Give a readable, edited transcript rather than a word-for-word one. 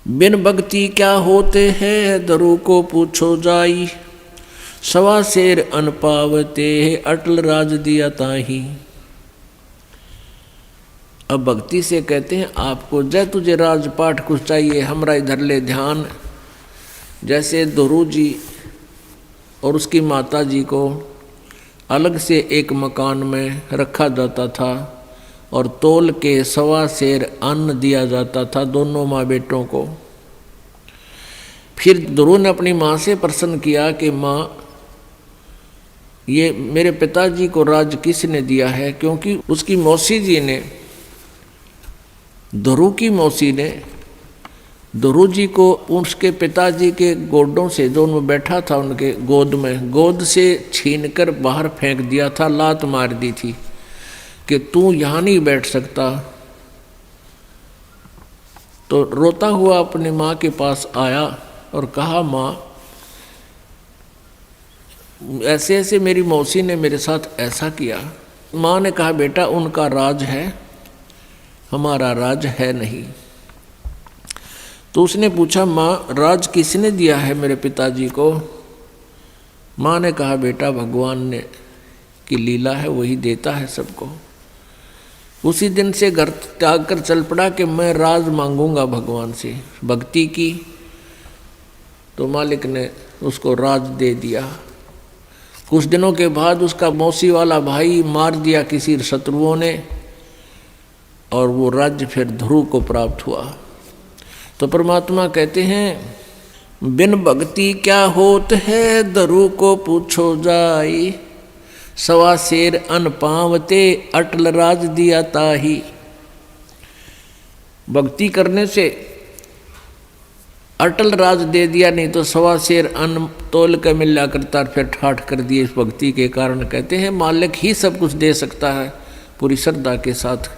बिन भक्ति क्या होते हैं दरु को पूछो जाई, सवा शेर अन पावते अटल राज दिया ताही। अब भक्ति से कहते हैं आपको जय तुझे राजपाट कुछ चाहिए हमरा इधर ले ध्यान। जैसे दोरू जी और उसकी माता जी को अलग से एक मकान में रखा जाता था और तोल के सवा शेर अन्न दिया जाता था दोनों माँ बेटों को। फिर दोरू ने अपनी माँ से प्रश्न किया कि माँ ये मेरे पिताजी को राज किसने दिया है, क्योंकि उसकी मौसी जी ने, दोरू की मौसी ने दोरू जी को उसके पिताजी के गोडों से, जो उनमें बैठा था उनके गोद में, गोद से छीनकर बाहर फेंक दिया था, लात मार दी थी कि तू यहाँ नहीं बैठ सकता। तो रोता हुआ अपनी माँ के पास आया और कहा माँ ऐसे ऐसे मेरी मौसी ने मेरे साथ ऐसा किया। माँ ने कहा बेटा उनका राज है, हमारा राज है नहीं। तो उसने पूछा माँ राज किसने दिया है मेरे पिताजी को। माँ ने कहा बेटा भगवान ने की लीला है, वही देता है सबको। उसी दिन से घर त्याग कर चल पड़ा कि मैं राज मांगूंगा भगवान से। भक्ति की तो मालिक ने उसको राज दे दिया। कुछ दिनों के बाद उसका मौसी वाला भाई मार दिया किसी शत्रुओं ने और वो राज्य फिर ध्रुव को प्राप्त हुआ। तो परमात्मा कहते हैं बिन भक्ति क्या होत है दरु को पूछो जाई, सवा शेर अन पावते अटल राज दिया ताही। भक्ति करने से अटल राज दे दिया, नहीं तो सवा शेर अन्न तोल कर मिला करता फिर ठाठ कर दिए। इस भक्ति के कारण कहते हैं मालिक ही सब कुछ दे सकता है पूरी श्रद्धा के साथ।